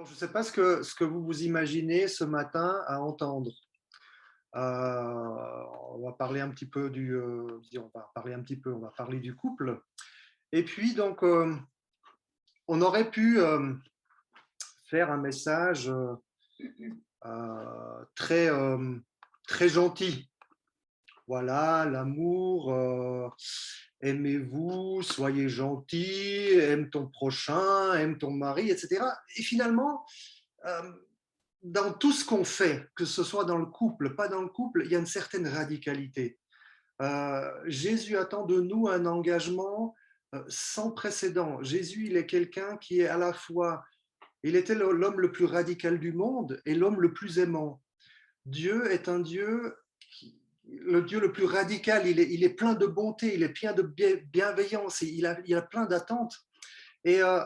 Alors, je ne sais pas ce que vous vous imaginez ce matin à entendre. On va parler un petit peu on va parler du couple. Et puis, donc, on aurait pu faire un message très, très gentil. Voilà, l'amour, aimez-vous, soyez gentil, aime ton prochain, aime ton mari, etc. Et finalement, euh, dans tout ce qu'on fait, que ce soit dans le couple, pas dans le couple, il y a une certaine radicalité. Jésus attend de nous un engagement sans précédent. Jésus, il est quelqu'un qui est à la fois, il était l'homme le plus radical du monde et l'homme le plus aimant. Dieu est un Dieu, le Dieu le plus radical, il est plein de bonté, il est plein de bienveillance, il a plein d'attentes. Et, euh,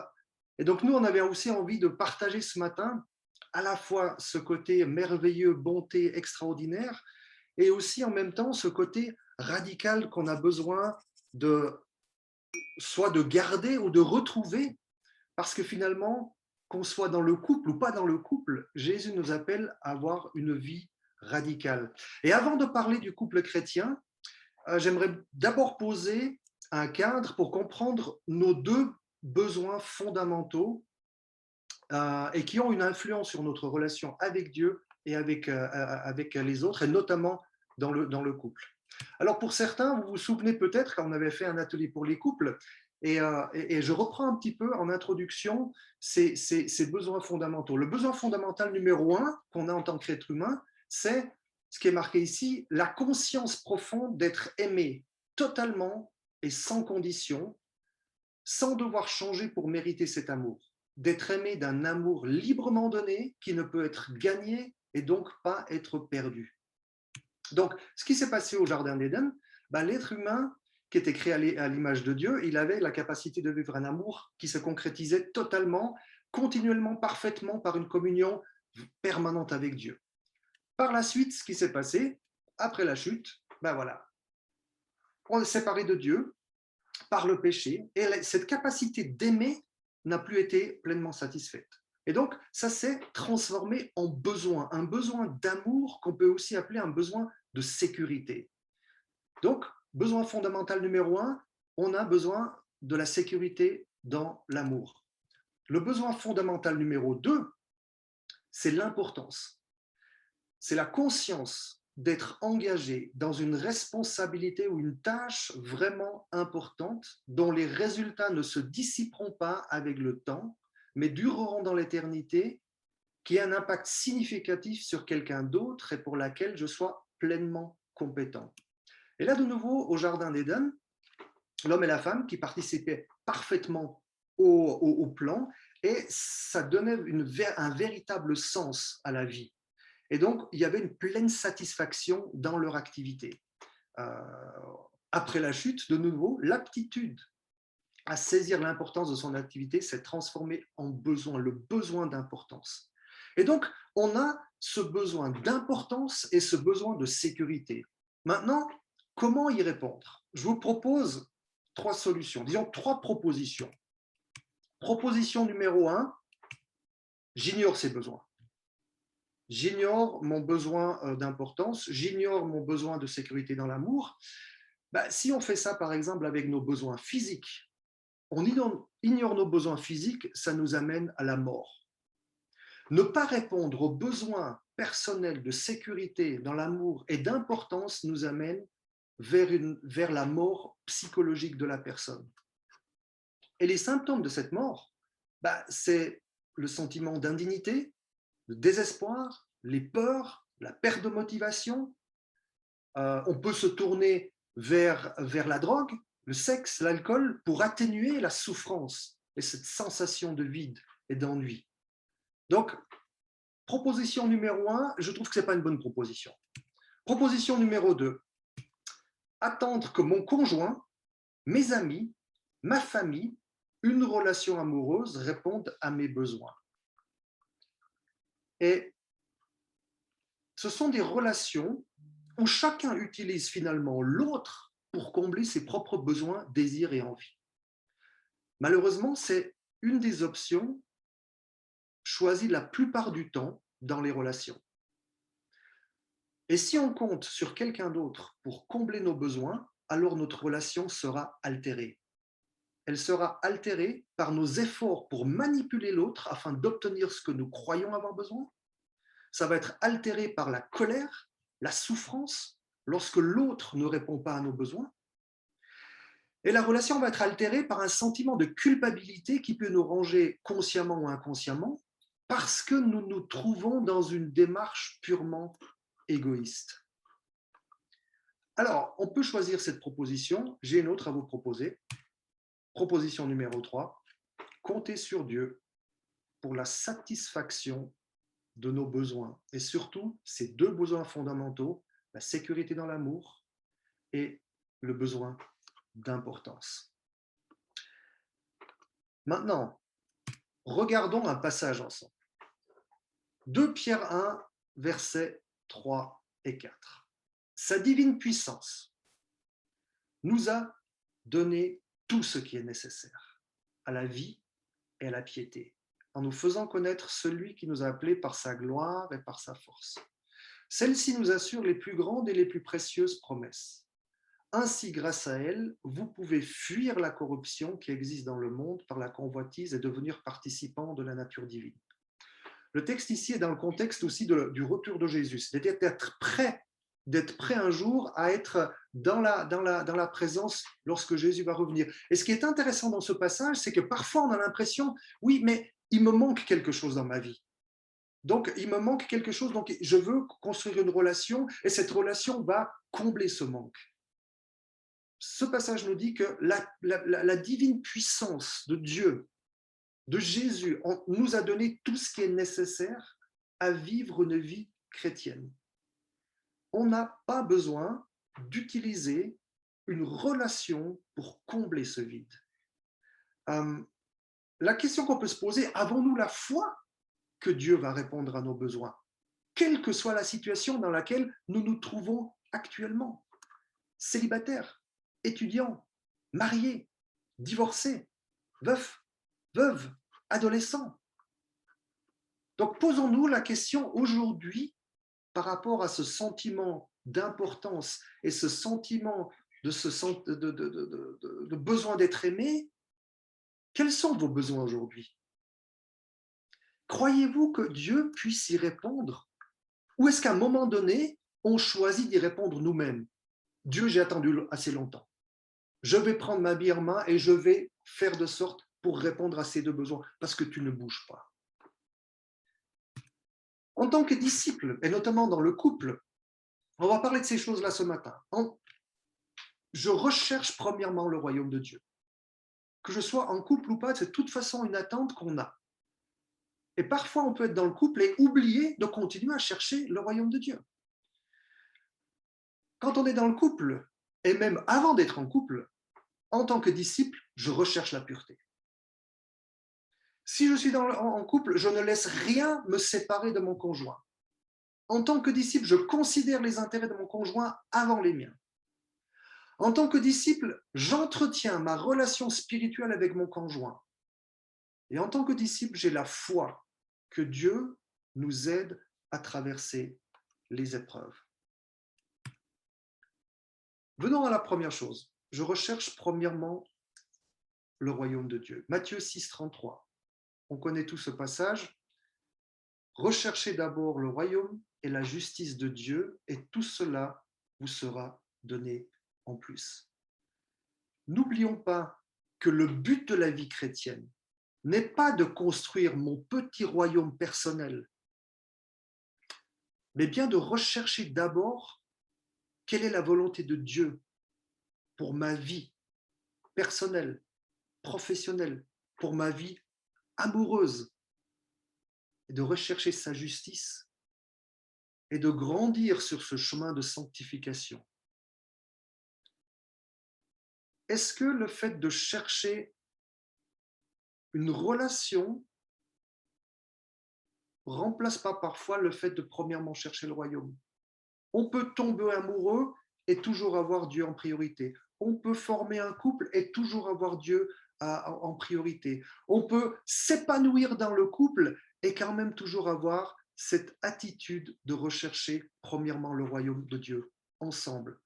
et donc nous, on avait aussi envie de partager ce matin à la fois ce côté merveilleux, bonté extraordinaire, et aussi en même temps ce côté radical qu'on a besoin de soit de garder ou de retrouver, parce que finalement, qu'on soit dans le couple ou pas dans le couple, Jésus nous appelle à avoir une vie radicale. Et avant de parler du couple chrétien, j'aimerais d'abord poser un cadre pour comprendre nos deux besoins fondamentaux et qui ont une influence sur notre relation avec Dieu et avec les autres, et notamment dans le couple. Alors pour certains, vous vous souvenez peut-être quand on avait fait un atelier pour les couples, et je reprends un petit peu en introduction ces besoins fondamentaux. Le besoin fondamental numéro un qu'on a en tant qu'être humain, c'est ce qui est marqué ici, la conscience profonde d'être aimé totalement et sans condition, sans devoir changer pour mériter cet amour, d'être aimé d'un amour librement donné qui ne peut être gagné et donc pas être perdu. Donc, ce qui s'est passé au Jardin d'Éden, l'être humain qui était créé à l'image de Dieu, il avait la capacité de vivre un amour qui se concrétisait totalement, continuellement, parfaitement par une communion permanente avec Dieu. Par la suite, ce qui s'est passé, après la chute, voilà, on est séparé de Dieu, par le péché, et cette capacité d'aimer n'a plus été pleinement satisfaite. Et donc, ça s'est transformé en besoin, un besoin d'amour qu'on peut aussi appeler un besoin de sécurité. Donc, besoin fondamental numéro un, on a besoin de la sécurité dans l'amour. Le besoin fondamental numéro deux, c'est l'importance. C'est la conscience d'être engagé dans une responsabilité ou une tâche vraiment importante dont les résultats ne se dissiperont pas avec le temps, mais dureront dans l'éternité, qui a un impact significatif sur quelqu'un d'autre et pour laquelle je sois pleinement compétent. Et là, de nouveau, au Jardin d'Éden, l'homme et la femme qui participaient parfaitement au plan, et ça donnait un véritable sens à la vie. Et donc, il y avait une pleine satisfaction dans leur activité. Euh, Après la chute, de nouveau, l'aptitude à saisir l'importance de son activité s'est transformée en besoin, le besoin d'importance. Et donc, on a ce besoin d'importance et ce besoin de sécurité. Maintenant, comment y répondre? Je vous propose trois solutions, disons trois propositions. Proposition numéro un, j'ignore ces besoins. J'ignore mon besoin d'importance, j'ignore mon besoin de sécurité dans l'amour. Si on fait ça, par exemple, avec nos besoins physiques, on ignore nos besoins physiques, ça nous amène à la mort. Ne pas répondre aux besoins personnels de sécurité dans l'amour et d'importance nous amène vers la mort psychologique de la personne. Et les symptômes de cette mort, c'est le sentiment d'indignité, le désespoir, les peurs, la perte de motivation. On peut se tourner vers la drogue, le sexe, l'alcool, pour atténuer la souffrance et cette sensation de vide et d'ennui. Donc, proposition numéro un, je trouve que ce n'est pas une bonne proposition. Proposition numéro deux, attendre que mon conjoint, mes amis, ma famille, une relation amoureuse répondent à mes besoins. Et ce sont des relations où chacun utilise finalement l'autre pour combler ses propres besoins, désirs et envies. Malheureusement, c'est une des options choisi la plupart du temps dans les relations. Et si on compte sur quelqu'un d'autre pour combler nos besoins, alors notre relation sera altérée. Elle sera altérée par nos efforts pour manipuler l'autre afin d'obtenir ce que nous croyons avoir besoin. Ça va être altéré par la colère, la souffrance, lorsque l'autre ne répond pas à nos besoins. Et la relation va être altérée par un sentiment de culpabilité qui peut nous ranger consciemment ou inconsciemment parce que nous nous trouvons dans une démarche purement égoïste. Alors, on peut choisir cette proposition. J'ai une autre à vous proposer. Proposition numéro 3. Comptez sur Dieu pour la satisfaction de nos besoins. Et surtout, ces deux besoins fondamentaux, la sécurité dans l'amour et le besoin d'importance. Maintenant, regardons un passage ensemble. 2 Pierre 1, versets 3 et 4. Sa divine puissance nous a donné tout ce qui est nécessaire à la vie et à la piété, en nous faisant connaître celui qui nous a appelés par sa gloire et par sa force. Celle-ci nous assure les plus grandes et les plus précieuses promesses. Ainsi, grâce à elle, vous pouvez fuir la corruption qui existe dans le monde par la convoitise et devenir participant de la nature divine. Le texte ici est dans le contexte aussi du retour de Jésus, c'est-à-dire d'être prêt un jour à être dans la présence lorsque Jésus va revenir. Et ce qui est intéressant dans ce passage, c'est que parfois on a l'impression, oui, mais il me manque quelque chose dans ma vie. Donc, il me manque quelque chose, donc je veux construire une relation et cette relation va combler ce manque. Ce passage nous dit que la divine puissance de Dieu, de Jésus, nous a donné tout ce qui est nécessaire à vivre une vie chrétienne. On n'a pas besoin d'utiliser une relation pour combler ce vide. La question qu'on peut se poser, avons-nous la foi que Dieu va répondre à nos besoins, quelle que soit la situation dans laquelle nous nous trouvons actuellement? Célibataires, étudiants, mariés, divorcés, veufs, veuves, adolescents. Donc posons-nous la question aujourd'hui par rapport à ce sentiment d'importance et ce sentiment de besoin d'être aimé. Quels sont vos besoins aujourd'hui? Croyez-vous que Dieu puisse y répondre? Ou est-ce qu'à un moment donné, on choisit d'y répondre nous-mêmes? Dieu, j'ai attendu assez longtemps. Je vais prendre ma bille en main et je vais faire de sorte pour répondre à ces deux besoins, parce que tu ne bouges pas. En tant que disciple, et notamment dans le couple, on va parler de ces choses-là ce matin. Je recherche premièrement le royaume de Dieu. Que je sois en couple ou pas, c'est de toute façon une attente qu'on a. Et parfois, on peut être dans le couple et oublier de continuer à chercher le royaume de Dieu. Quand on est dans le couple, et même avant d'être en couple, en tant que disciple, je recherche la pureté. Si je suis en couple, je ne laisse rien me séparer de mon conjoint. En tant que disciple, je considère les intérêts de mon conjoint avant les miens. En tant que disciple, j'entretiens ma relation spirituelle avec mon conjoint. Et en tant que disciple, j'ai la foi que Dieu nous aide à traverser les épreuves. Venons à la première chose. Je recherche premièrement le royaume de Dieu. Matthieu 6, 33. On connaît tout ce passage. Recherchez d'abord le royaume et la justice de Dieu, et tout cela vous sera donné en plus. N'oublions pas que le but de la vie chrétienne n'est pas de construire mon petit royaume personnel, mais bien de rechercher d'abord quelle est la volonté de Dieu pour ma vie personnelle, professionnelle, pour ma vie amoureuse, et de rechercher sa justice et de grandir sur ce chemin de sanctification. Est-ce que le fait de chercher une relation remplace pas parfois le fait de premièrement chercher le royaume? On peut tomber amoureux et toujours avoir Dieu en priorité. On peut former un couple et toujours avoir Dieu en priorité. On peut s'épanouir dans le couple et quand même toujours avoir cette attitude de rechercher premièrement le royaume de Dieu ensemble.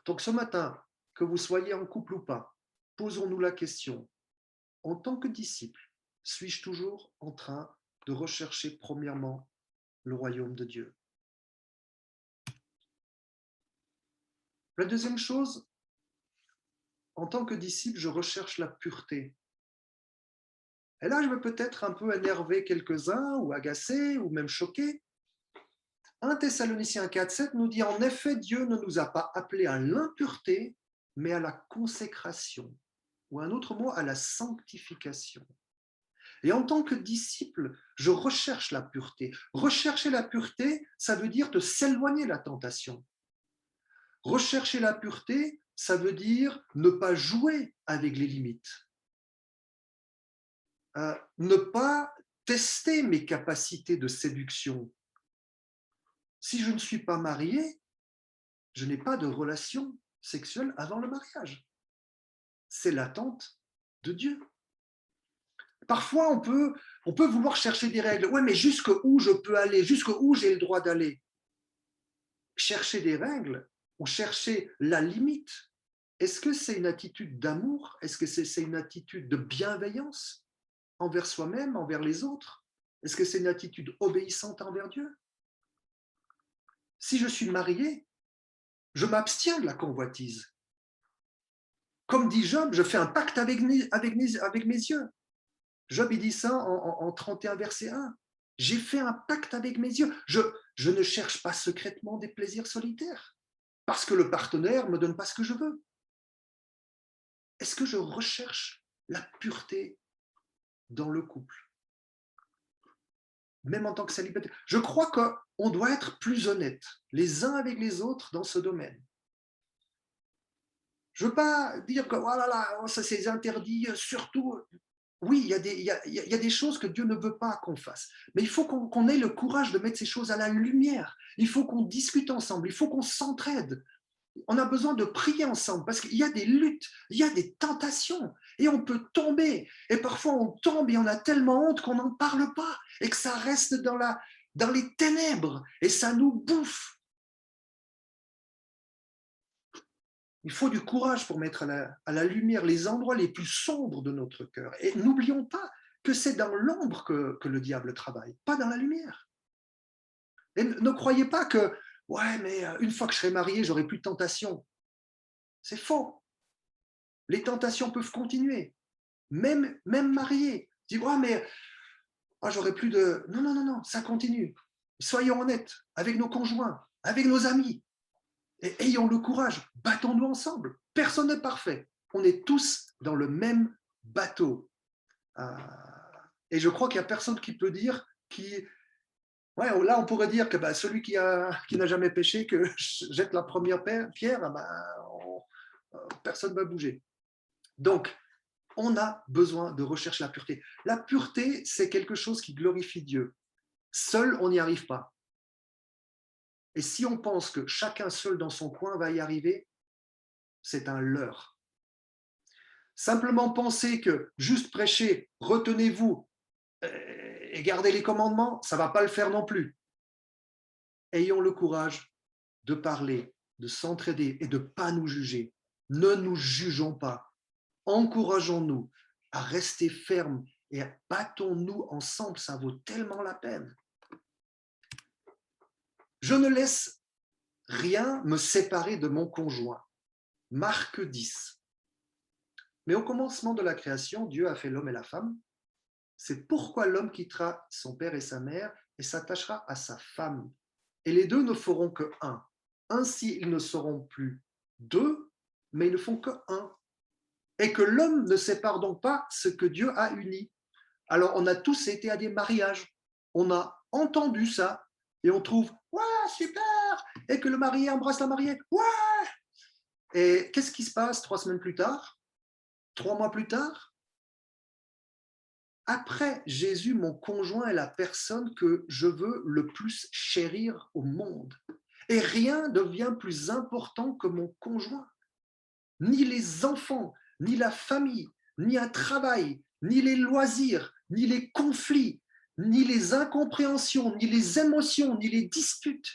Donc ce matin, que vous soyez en couple ou pas, posons-nous la question, en tant que disciple, suis-je toujours en train de rechercher premièrement le royaume de Dieu? La deuxième chose, en tant que disciple, je recherche la pureté. Et là, je vais peut-être un peu énerver quelques-uns ou agacer ou même choquer. 1 Thessaloniciens 4,7 nous dit en effet, Dieu ne nous a pas appelés à l'impureté, mais à la consécration, ou un autre mot, à la sanctification. Et en tant que disciple, je recherche la pureté. Rechercher la pureté, ça veut dire de s'éloigner de la tentation. Rechercher la pureté, ça veut dire ne pas jouer avec les limites. Ne pas tester mes capacités de séduction. Si je ne suis pas marié, je n'ai pas de relation sexuelle avant le mariage. C'est l'attente de Dieu. Parfois, on peut vouloir chercher des règles. Ouais, mais jusqu'où je peux aller, jusqu'où j'ai le droit d'aller. Chercher des règles ou chercher la limite, est-ce que c'est une attitude d'amour? Est-ce que c'est une attitude de bienveillance envers soi-même, envers les autres? Est-ce que c'est une attitude obéissante envers Dieu? Si je suis marié, je m'abstiens de la convoitise. Comme dit Job, je fais un pacte avec mes yeux. Job, il dit ça en 31 verset 1. J'ai fait un pacte avec mes yeux. Je ne cherche pas secrètement des plaisirs solitaires parce que le partenaire ne me donne pas ce que je veux. Est-ce que je recherche la pureté dans le couple? Même en tant que célibataire. Je crois qu'on doit être plus honnête les uns avec les autres dans ce domaine. Je ne veux pas dire que oh là là, ça c'est interdit, surtout. Oui, il y a des choses que Dieu ne veut pas qu'on fasse. Mais il faut qu'on ait le courage de mettre ces choses à la lumière. Il faut qu'on discute ensemble. Il faut qu'on s'entraide. On a besoin de prier ensemble parce qu'il y a des luttes, il y a des tentations et on peut tomber. Et parfois on tombe et on a tellement honte qu'on n'en parle pas et que ça reste dans les ténèbres et ça nous bouffe. Il faut du courage pour mettre à la lumière les endroits les plus sombres de notre cœur. Et n'oublions pas que c'est dans l'ombre que le diable travaille, pas dans la lumière. Et ne croyez pas que, ouais, mais une fois que je serai marié, j'aurai plus de tentation. C'est faux. Les tentations peuvent continuer, même marié. Dis, ouais, mais j'aurai plus de. Non, non, non, non, ça continue. Soyons honnêtes avec nos conjoints, avec nos amis. Et ayons le courage, battons-nous ensemble. Personne n'est parfait. On est tous dans le même bateau. Et je crois qu'il n'y a personne qui peut dire ouais, là, on pourrait dire que celui qui n'a jamais péché, que jette la première pierre, personne ne va bouger. Donc, on a besoin de rechercher la pureté. La pureté, c'est quelque chose qui glorifie Dieu. Seul, on n'y arrive pas. Et si on pense que chacun seul dans son coin va y arriver, c'est un leurre. Simplement penser que juste prêcher, retenez-vous et gardez les commandements, ça ne va pas le faire non plus. Ayons le courage de parler, de s'entraider et de ne pas nous juger. Ne nous jugeons pas. Encourageons-nous à rester fermes et battons-nous ensemble, ça vaut tellement la peine. Je ne laisse rien me séparer de mon conjoint. Marc 10. Mais au commencement de la création, Dieu a fait l'homme et la femme. C'est pourquoi l'homme quittera son père et sa mère et s'attachera à sa femme. Et les deux ne feront que un. Ainsi, ils ne seront plus deux, mais ils ne font que un. Et que l'homme ne sépare donc pas ce que Dieu a uni. Alors, on a tous été à des mariages. On a entendu ça et on trouve « Ouais, super !» Et que le marié embrasse la mariée « Ouais !» Et qu'est-ce qui se passe 3 semaines plus tard, 3 mois plus tard? Après Jésus, mon conjoint est la personne que je veux le plus chérir au monde. Et rien ne devient plus important que mon conjoint. Ni les enfants, ni la famille, ni un travail, ni les loisirs, ni les conflits, ni les incompréhensions, ni les émotions, ni les disputes.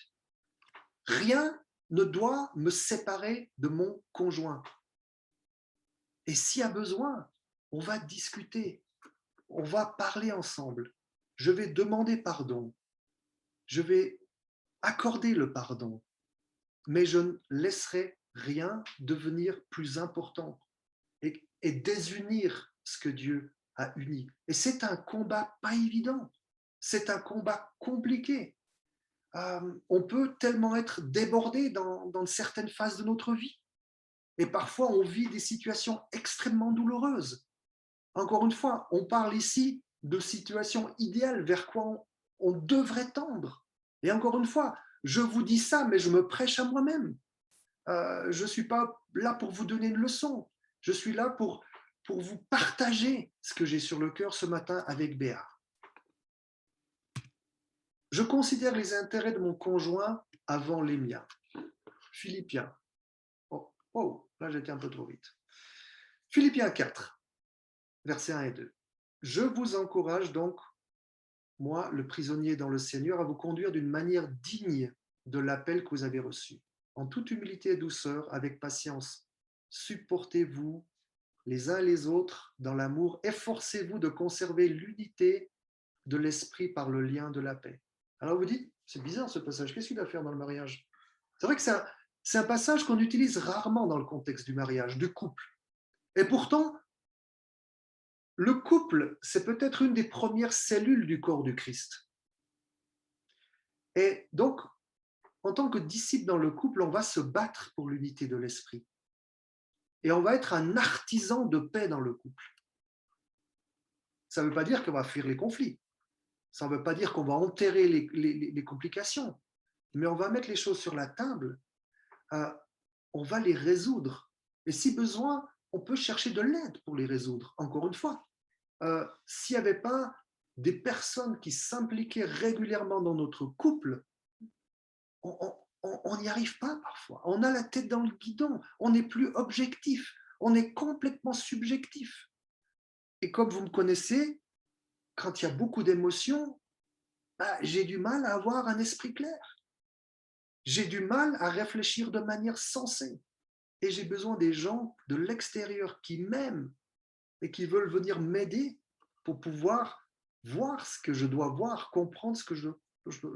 Rien ne doit me séparer de mon conjoint. Et s'il y a besoin, on va discuter, on va parler ensemble. Je vais demander pardon, je vais accorder le pardon, mais je ne laisserai rien devenir plus important et désunir ce que Dieu a uni. Et c'est un combat pas évident, c'est un combat compliqué. On peut tellement être débordé dans certaines phases de notre vie. Et parfois, on vit des situations extrêmement douloureuses. Encore une fois, on parle ici de situations idéales vers quoi on devrait tendre. Et encore une fois, je vous dis ça, mais je me prêche à moi-même. Je ne suis pas là pour vous donner une leçon. Je suis là pour vous partager ce que j'ai sur le cœur ce matin avec Béa. Je considère les intérêts de mon conjoint avant les miens. Philippiens. Oh, là j'étais un peu trop vite. Philippiens 4, versets 1 et 2. Je vous encourage donc, moi, le prisonnier dans le Seigneur, à vous conduire d'une manière digne de l'appel que vous avez reçu. En toute humilité et douceur, avec patience, supportez-vous les uns les autres dans l'amour. Efforcez-vous de conserver l'unité de l'esprit par le lien de la paix. Alors vous dites, c'est bizarre ce passage, qu'est-ce qu'il doit faire dans le mariage? C'est vrai que c'est un passage qu'on utilise rarement dans le contexte du mariage, du couple. Et pourtant, le couple, c'est peut-être une des premières cellules du corps du Christ. Et donc, en tant que disciple dans le couple, on va se battre pour l'unité de l'esprit. Et on va être un artisan de paix dans le couple. Ça ne veut pas dire qu'on va fuir les conflits. Ça ne veut pas dire qu'on va enterrer les complications. Mais on va mettre les choses sur la table. On va les résoudre. Et si besoin, on peut chercher de l'aide pour les résoudre. Encore une fois, s'il n'y avait pas des personnes qui s'impliquaient régulièrement dans notre couple, on n'y arrive pas parfois. On a la tête dans le guidon. On n'est plus objectif. On est complètement subjectif. Et comme vous me connaissez, quand il y a beaucoup d'émotions, j'ai du mal à avoir un esprit clair. J'ai du mal à réfléchir de manière sensée. Et j'ai besoin des gens de l'extérieur qui m'aiment et qui veulent venir m'aider pour pouvoir voir ce que je dois voir, comprendre ce que je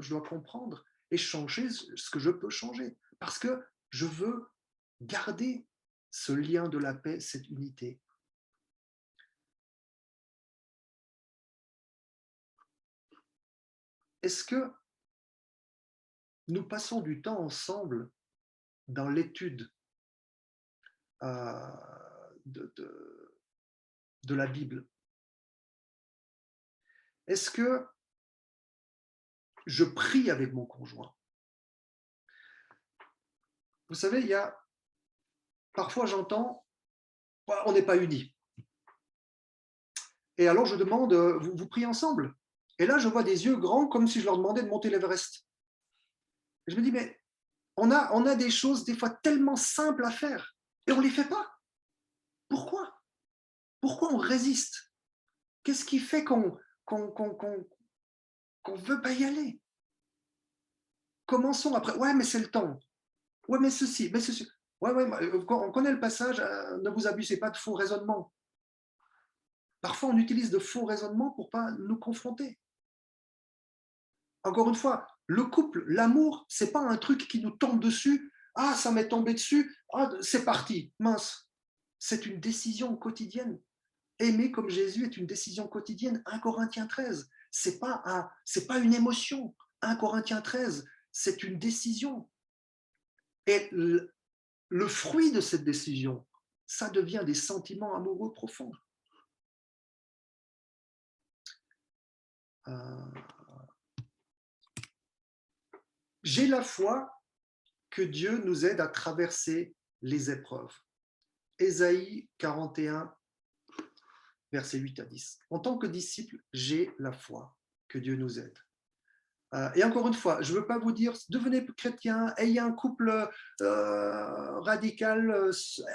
dois comprendre et changer ce que je peux changer. Parce que je veux garder ce lien de la paix, cette unité. Est-ce que nous passons du temps ensemble dans l'étude de la Bible? Est-ce que je prie avec mon conjoint? Vous savez, parfois j'entends, on n'est pas unis. Et alors je demande, vous priez ensemble? Et là, je vois des yeux grands comme si je leur demandais de monter l'Everest. Et je me dis, mais on a des choses des fois tellement simples à faire et on ne les fait pas. Pourquoi? Pourquoi on résiste? Qu'est-ce qui fait qu'on ne veut pas y aller? Commençons après. Ouais, mais c'est le temps. Ouais, mais ceci, mais ceci. Ouais, on connaît le passage, ne vous abusez pas de faux raisonnements. Parfois, on utilise de faux raisonnements pour ne pas nous confronter. Encore une fois, le couple, l'amour, ce n'est pas un truc qui nous tombe dessus. Ah, ça m'est tombé dessus. Ah, c'est parti. Mince. C'est une décision quotidienne. Aimer comme Jésus est une décision quotidienne. 1 Corinthiens 13. C'est pas une émotion. 1 Corinthiens 13, c'est une décision. Et le fruit de cette décision, ça devient des sentiments amoureux profonds. J'ai la foi que Dieu nous aide à traverser les épreuves. Ésaïe 41, versets 8 à 10. En tant que disciple, j'ai la foi que Dieu nous aide. Et encore une fois, je ne veux pas vous dire, devenez chrétien, ayez un couple radical,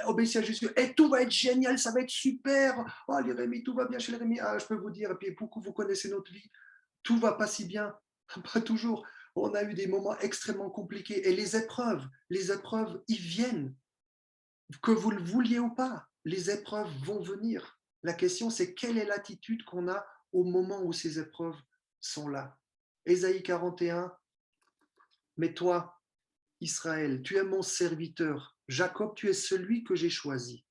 obéissez à Jésus, et tout va être génial, ça va être super. Oh, les Rémi, tout va bien chez les Rémi. Je peux vous dire, et puis beaucoup, vous connaissez notre vie. tout va pas si bien, pas toujours. On a eu des moments extrêmement compliqués. Et les épreuves, ils viennent, que vous le vouliez ou pas. Les épreuves vont venir. La question, c'est quelle est l'attitude qu'on a au moment où ces épreuves sont là. Ésaïe 41, mais toi, Israël, tu es mon serviteur. Jacob, tu es celui que j'ai choisi,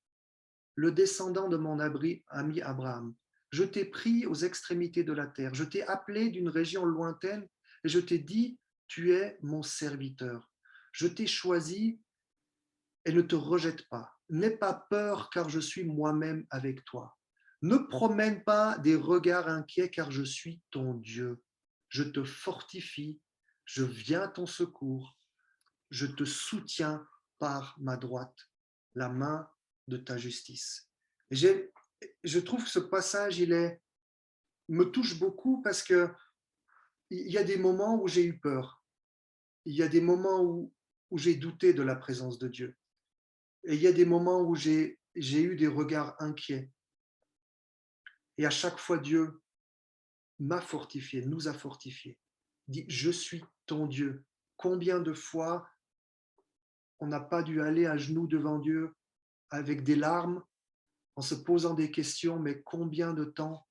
le descendant de mon ami Abraham. Je t'ai pris aux extrémités de la terre. Je t'ai appelé d'une région lointaine et je t'ai dit, tu es mon serviteur. Je t'ai choisi et ne te rejette pas. N'aie pas peur car je suis moi-même avec toi. Ne promène pas des regards inquiets car je suis ton Dieu. Je te fortifie, je viens à ton secours, je te soutiens par ma droite, la main de ta justice. Je trouve que ce passage, me touche beaucoup parce que il y a des moments où j'ai eu peur. Il y a des moments où j'ai douté de la présence de Dieu. Et il y a des moments où j'ai eu des regards inquiets. Et à chaque fois, Dieu m'a fortifié, nous a fortifiés. Dit, je suis ton Dieu. Combien de fois on n'a pas dû aller à genoux devant Dieu avec des larmes, en se posant des questions, mais combien de temps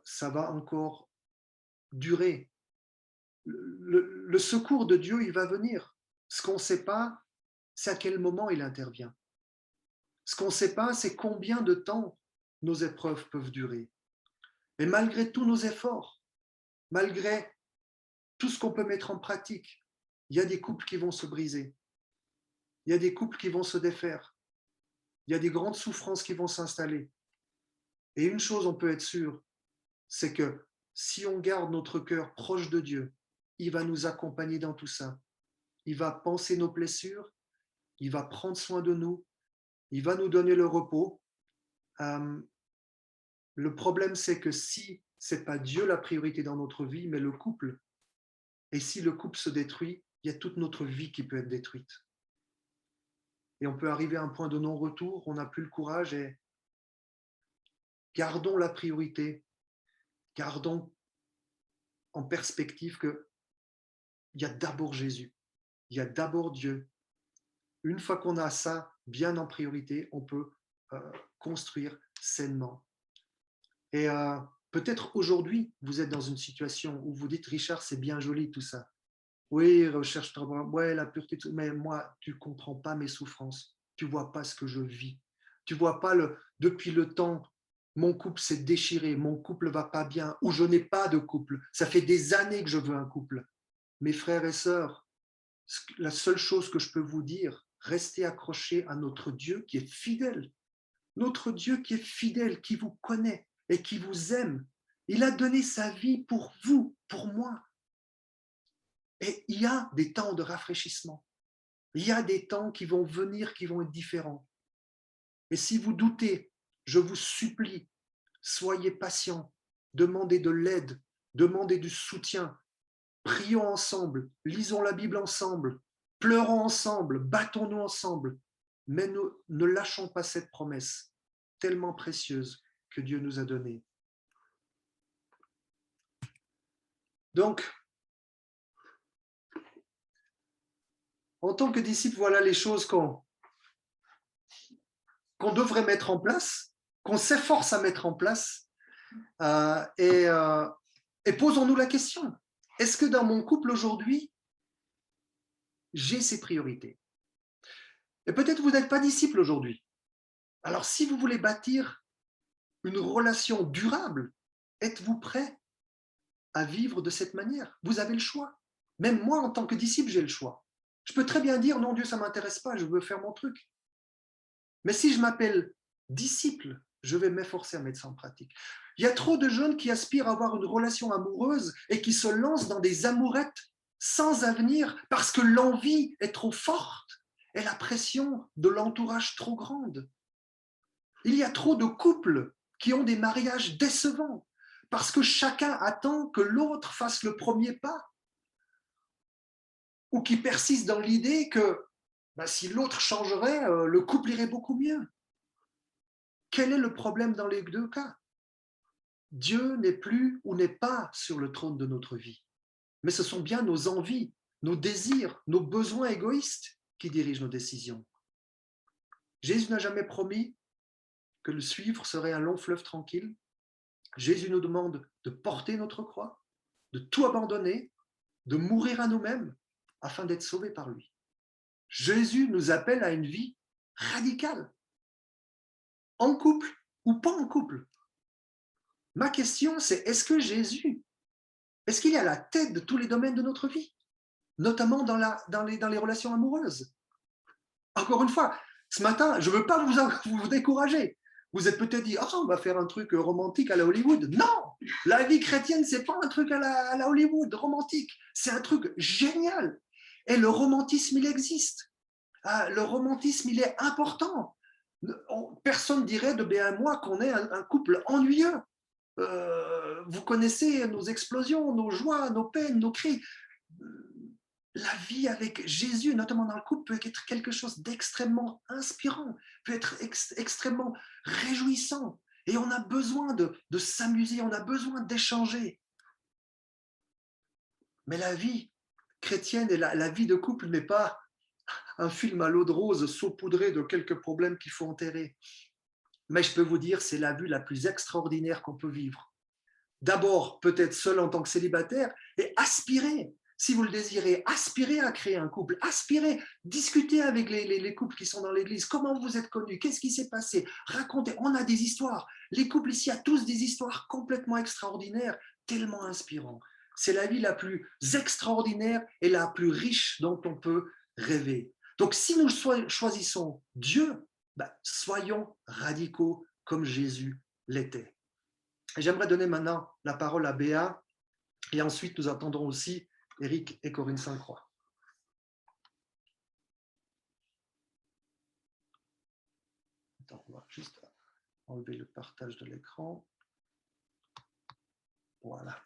ça va encore durer? Le secours de Dieu, il va venir. Ce qu'on ne sait pas, c'est à quel moment il intervient. Ce qu'on ne sait pas, c'est combien de temps nos épreuves peuvent durer. Et malgré tous nos efforts, malgré tout ce qu'on peut mettre en pratique, il y a des couples qui vont se briser. Il y a des couples qui vont se défaire. Il y a des grandes souffrances qui vont s'installer. Et une chose, on peut être sûr, c'est que si on garde notre cœur proche de Dieu, il va nous accompagner dans tout ça. Il va panser nos blessures, il va prendre soin de nous, il va nous donner le repos. Le problème, c'est que si ce n'est pas Dieu la priorité dans notre vie, mais le couple, et si le couple se détruit, il y a toute notre vie qui peut être détruite. Et on peut arriver à un point de non-retour, on n'a plus le courage et gardons la priorité, gardons en perspective qu'il y a d'abord Jésus, il y a d'abord Dieu. Une fois qu'on a ça bien en priorité, on peut construire sainement. Et peut-être aujourd'hui, vous êtes dans une situation où vous dites, Richard, c'est bien joli tout ça. Oui, recherche, ouais, la pureté, mais moi, tu ne comprends pas mes souffrances. Tu ne vois pas ce que je vis. Tu ne vois pas, depuis le temps, mon couple s'est déchiré, mon couple ne va pas bien, ou je n'ai pas de couple. Ça fait des années que je veux un couple. Mes frères et sœurs, la seule chose que je peux vous dire, restez accrochés à notre Dieu qui est fidèle. Notre Dieu qui est fidèle, qui vous connaît et qui vous aime. Il a donné sa vie pour vous, pour moi. Et il y a des temps de rafraîchissement. Il y a des temps qui vont venir, qui vont être différents. Et si vous doutez, je vous supplie, soyez patients, demandez de l'aide, demandez du soutien, prions ensemble, lisons la Bible ensemble, pleurons ensemble, battons-nous ensemble, mais ne lâchons pas cette promesse tellement précieuse que Dieu nous a donnée. Donc, en tant que disciple, voilà les choses qu'on devrait mettre en place, qu'on s'efforce à mettre en place. Et posons-nous la question, est-ce que dans mon couple aujourd'hui, j'ai ces priorités? Et peut-être vous n'êtes pas disciple aujourd'hui. Alors si vous voulez bâtir une relation durable, êtes-vous prêt à vivre de cette manière? Vous avez le choix. Même moi, en tant que disciple, j'ai le choix. Je peux très bien dire, non, Dieu, ça ne m'intéresse pas, je veux faire mon truc. Mais si je m'appelle disciple, je vais m'efforcer à mettre ça en pratique. Il y a trop de jeunes qui aspirent à avoir une relation amoureuse et qui se lancent dans des amourettes sans avenir parce que l'envie est trop forte et la pression de l'entourage trop grande. Il y a trop de couples qui ont des mariages décevants parce que chacun attend que l'autre fasse le premier pas ou qui persiste dans l'idée que si l'autre changerait, le couple irait beaucoup mieux. Quel est le problème dans les deux cas? Dieu n'est plus ou n'est pas sur le trône de notre vie, mais ce sont bien nos envies, nos désirs, nos besoins égoïstes qui dirigent nos décisions. Jésus n'a jamais promis que le suivre serait un long fleuve tranquille. Jésus nous demande de porter notre croix, de tout abandonner, de mourir à nous-mêmes afin d'être sauvés par lui. Jésus nous appelle à une vie radicale, en couple ou pas en couple. Ma question, c'est est-ce que Jésus, est-ce qu'il est à la tête de tous les domaines de notre vie, notamment dans les relations amoureuses? Encore une fois, ce matin, je ne veux pas vous décourager. Vous êtes peut-être dit, oh, on va faire un truc romantique à la Hollywood. Non, la vie chrétienne, ce n'est pas un truc à la Hollywood romantique. C'est un truc génial. Et le romantisme, il existe. Le romantisme, il est important. Personne ne dirait de bien moi qu'on est un couple ennuyeux. Vous connaissez nos explosions, nos joies, nos peines, nos cris. La vie avec Jésus, notamment dans le couple, peut être quelque chose d'extrêmement inspirant, peut être extrêmement réjouissant. Et on a besoin de s'amuser, on a besoin d'échanger. Mais la vie chrétienne et la vie de couple n'est pas un film à l'eau de rose saupoudré de quelques problèmes qu'il faut enterrer. Mais je peux vous dire, c'est la vue la plus extraordinaire qu'on peut vivre. D'abord, peut-être seul en tant que célibataire, et aspirer, si vous le désirez, aspirer à créer un couple, aspirer, discuter avec les couples qui sont dans l'église, comment vous êtes connus, qu'est-ce qui s'est passé, racontez, on a des histoires. Les couples ici ont tous des histoires complètement extraordinaires, tellement inspirantes. C'est la vie la plus extraordinaire et la plus riche dont on peut rêver. Donc, si nous choisissons Dieu, soyons radicaux comme Jésus l'était. J'aimerais donner maintenant la parole à Béa et ensuite nous attendrons aussi Éric et Corinne Sainte-Croix. Attends, on va juste enlever le partage de l'écran. Voilà.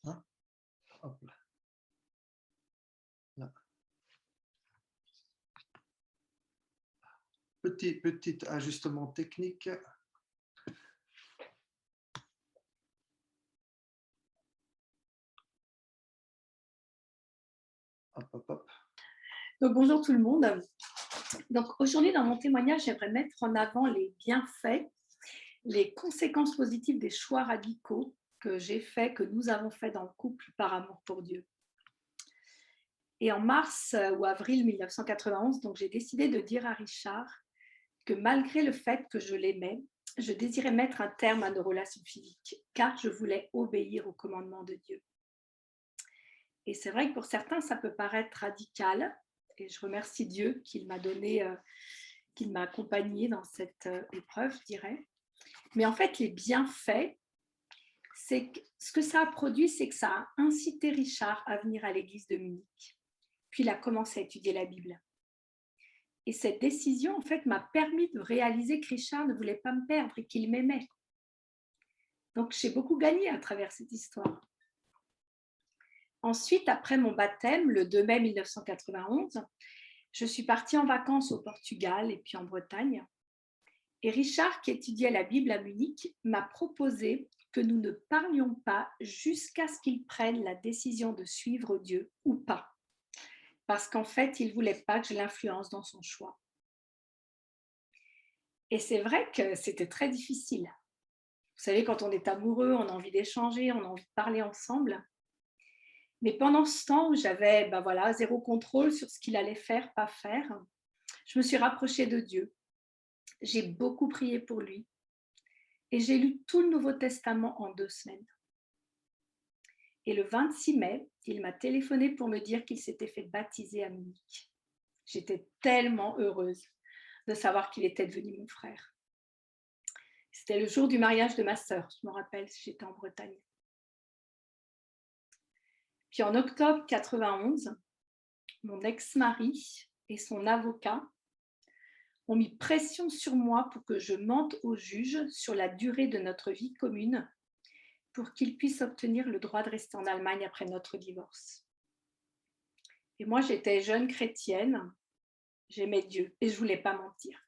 Hein? Hop là. Là. Petit ajustement technique. Hop, hop, hop. Donc, bonjour tout le monde. Donc, aujourd'hui, dans mon témoignage, j'aimerais mettre en avant les bienfaits, les conséquences positives des choix radicaux que j'ai faits, que nous avons faits dans le couple par amour pour Dieu. Et en mars ou avril 1991, donc, j'ai décidé de dire à Richard que malgré le fait que je l'aimais, je désirais mettre un terme à nos relations physiques, car je voulais obéir au commandement de Dieu. Et c'est vrai que pour certains, ça peut paraître radical, et je remercie Dieu qu'il m'a donné, qu'il m'a accompagnée dans cette épreuve, je dirais. Mais en fait, les bienfaits, c'est que ce que ça a produit, c'est que ça a incité Richard à venir à l'église de Munich. Puis il a commencé à étudier la Bible. Et cette décision, en fait, m'a permis de réaliser que Richard ne voulait pas me perdre et qu'il m'aimait. Donc, j'ai beaucoup gagné à travers cette histoire. Ensuite, après mon baptême, le 2 mai 1991, je suis partie en vacances au Portugal et puis en Bretagne. Et Richard, qui étudiait la Bible à Munich, m'a proposé que nous ne parlions pas jusqu'à ce qu'il prenne la décision de suivre Dieu ou pas. Parce qu'en fait, il ne voulait pas que je l'influence dans son choix. Et c'est vrai que c'était très difficile. Vous savez, quand on est amoureux, on a envie d'échanger, on a envie de parler ensemble. Mais pendant ce temps où j'avais zéro contrôle sur ce qu'il allait faire, pas faire, je me suis rapprochée de Dieu. J'ai beaucoup prié pour lui et j'ai lu tout le Nouveau Testament en 2 semaines. Et le 26 mai, il m'a téléphoné pour me dire qu'il s'était fait baptiser à Munich. J'étais tellement heureuse de savoir qu'il était devenu mon frère. C'était le jour du mariage de ma sœur, je me rappelle, j'étais en Bretagne. Puis en octobre 91, mon ex-mari et son avocat ont mis pression sur moi pour que je mente au juge sur la durée de notre vie commune pour qu'il puisse obtenir le droit de rester en Allemagne après notre divorce. Et moi, j'étais jeune chrétienne J'aimais Dieu et je ne voulais pas mentir.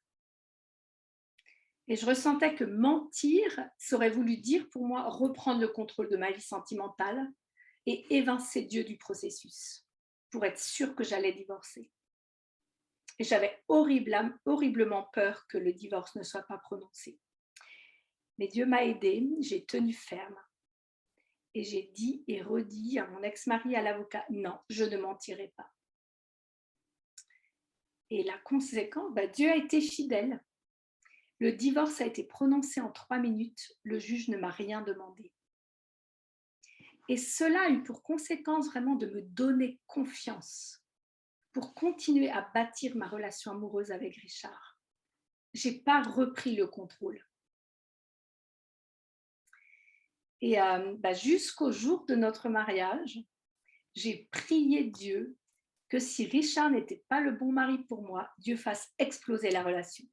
Et je ressentais que mentir, ça aurait voulu dire pour moi reprendre le contrôle de ma vie sentimentale et évincer Dieu du processus pour être sûre que j'allais divorcer. Et j'avais horriblement peur que le divorce ne soit pas prononcé. Mais Dieu m'a aidée, j'ai tenu ferme. Et j'ai dit et redit à mon ex-mari, à l'avocat, non, je ne mentirai pas. Et la conséquence, Dieu a été fidèle. Le divorce a été prononcé en 3 minutes. Le juge ne m'a rien demandé. Et cela a eu pour conséquence vraiment de me donner confiance pour continuer à bâtir ma relation amoureuse avec Richard. Je n'ai pas repris le contrôle. Et jusqu'au jour de notre mariage, j'ai prié Dieu que si Richard n'était pas le bon mari pour moi, Dieu fasse exploser la relation.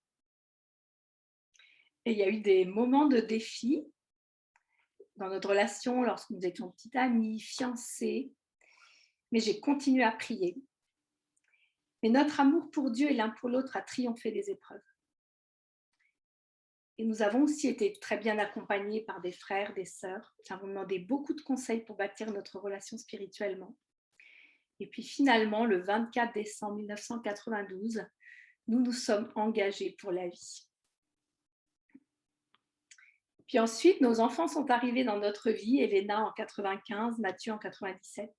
Et il y a eu des moments de défi dans notre relation lorsque nous étions petites amies, fiancées, mais j'ai continué à prier. Mais notre amour pour Dieu et l'un pour l'autre a triomphé des épreuves. Et nous avons aussi été très bien accompagnés par des frères, des sœurs, qui avons demandé beaucoup de conseils pour bâtir notre relation spirituellement. Et puis finalement, le 24 décembre 1992, nous nous sommes engagés pour la vie. Puis ensuite, nos enfants sont arrivés dans notre vie, Elena en 95, Mathieu en 97.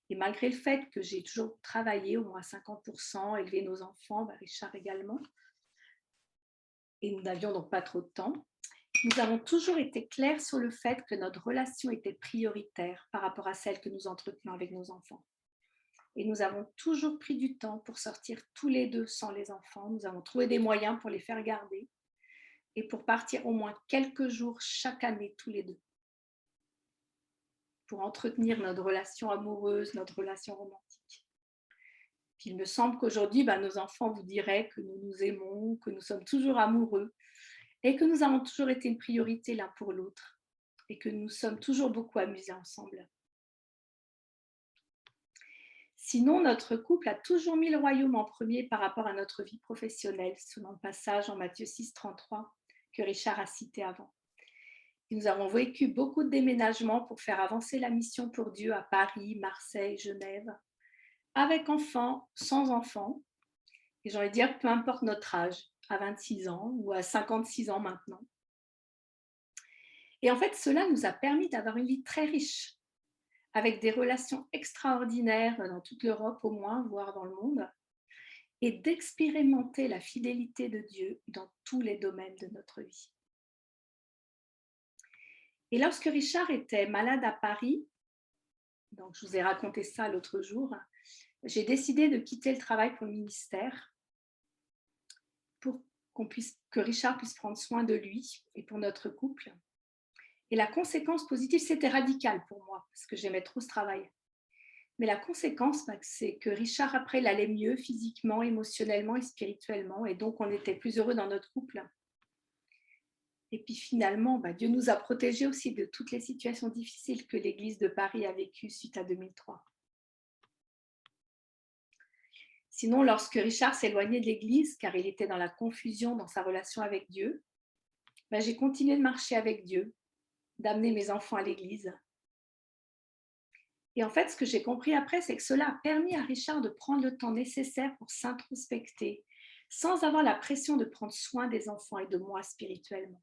Et malgré le fait que j'ai toujours travaillé au moins 50%, élevé nos enfants, Richard également, et nous n'avions donc pas trop de temps, nous avons toujours été clairs sur le fait que notre relation était prioritaire par rapport à celle que nous entretenions avec nos enfants. Et nous avons toujours pris du temps pour sortir tous les deux sans les enfants. Nous avons trouvé des moyens pour les faire garder et pour partir au moins quelques jours chaque année tous les deux pour entretenir notre relation amoureuse, notre relation romantique. Puis il me semble qu'aujourd'hui, nos enfants vous diraient que nous nous aimons, que nous sommes toujours amoureux et que nous avons toujours été une priorité l'un pour l'autre et que nous sommes toujours beaucoup amusés ensemble. Sinon, notre couple a toujours mis le royaume en premier par rapport à notre vie professionnelle, selon le passage en Matthieu 6, 33 que Richard a cité avant. Et nous avons vécu beaucoup de déménagements pour faire avancer la mission pour Dieu à Paris, Marseille, Genève, avec enfants, sans enfants. Et j'ai envie de dire, peu importe notre âge, à 26 ans ou à 56 ans maintenant. Et en fait, cela nous a permis d'avoir une vie très riche, avec des relations extraordinaires dans toute l'Europe au moins, voire dans le monde, et d'expérimenter la fidélité de Dieu dans tous les domaines de notre vie. Et lorsque Richard était malade à Paris, donc je vous ai raconté ça l'autre jour, j'ai décidé de quitter le travail pour le ministère pour que Richard puisse prendre soin de lui et pour notre couple. Et la conséquence positive, c'était radical pour moi, parce que j'aimais trop ce travail. Mais la conséquence, c'est que Richard, après, il allait mieux physiquement, émotionnellement et spirituellement. Et donc, on était plus heureux dans notre couple. Et puis finalement, Dieu nous a protégés aussi de toutes les situations difficiles que l'Église de Paris a vécues suite à 2003. Sinon, lorsque Richard s'éloignait de l'Église, car il était dans la confusion dans sa relation avec Dieu, j'ai continué de marcher avec Dieu, d'amener mes enfants à l'Église. Et en fait, ce que j'ai compris après, c'est que cela a permis à Richard de prendre le temps nécessaire pour s'introspecter, sans avoir la pression de prendre soin des enfants et de moi spirituellement.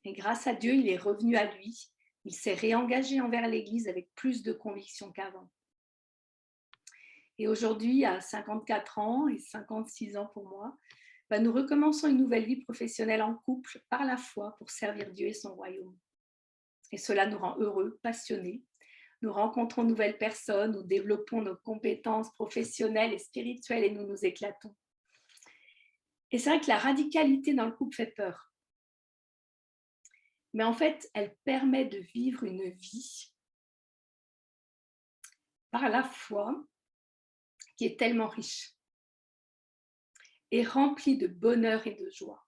Et grâce à Dieu, il est revenu à lui. Il s'est réengagé envers l'Église avec plus de conviction qu'avant. Et aujourd'hui, à 54 ans et 56 ans pour moi, nous recommençons une nouvelle vie professionnelle en couple par la foi pour servir Dieu et son royaume. Et cela nous rend heureux, passionnés. Nous rencontrons de nouvelles personnes, nous développons nos compétences professionnelles et spirituelles et nous nous éclatons. Et c'est vrai que la radicalité dans le couple fait peur. Mais en fait, elle permet de vivre une vie par la foi qui est tellement riche et remplie de bonheur et de joie.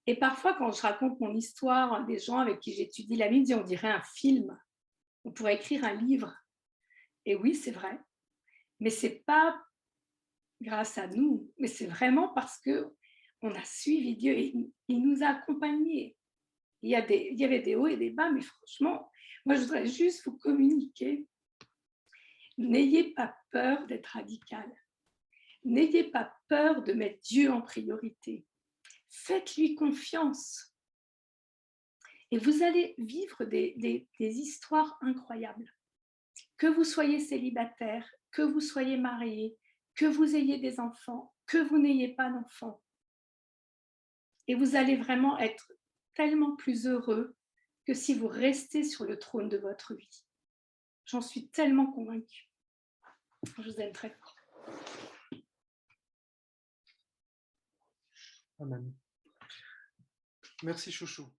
Et parfois, quand je raconte mon histoire, des gens avec qui j'étudie la Bible disent on dirait un film, on pourrait écrire un livre. Et oui, c'est vrai, mais ce n'est pas grâce à nous, mais c'est vraiment parce que on a suivi Dieu et il nous a accompagnés. Il y avait des hauts et des bas, mais franchement, moi, je voudrais juste vous communiquer. N'ayez pas peur d'être radical. N'ayez pas peur de mettre Dieu en priorité. Faites-lui confiance. Et vous allez vivre des histoires incroyables. Que vous soyez célibataire, que vous soyez marié, que vous ayez des enfants, que vous n'ayez pas d'enfants. Et vous allez vraiment être tellement plus heureux que si vous restez sur le trône de votre vie. J'en suis tellement convaincue. Je vous aime très fort. Amen. Merci, chouchou.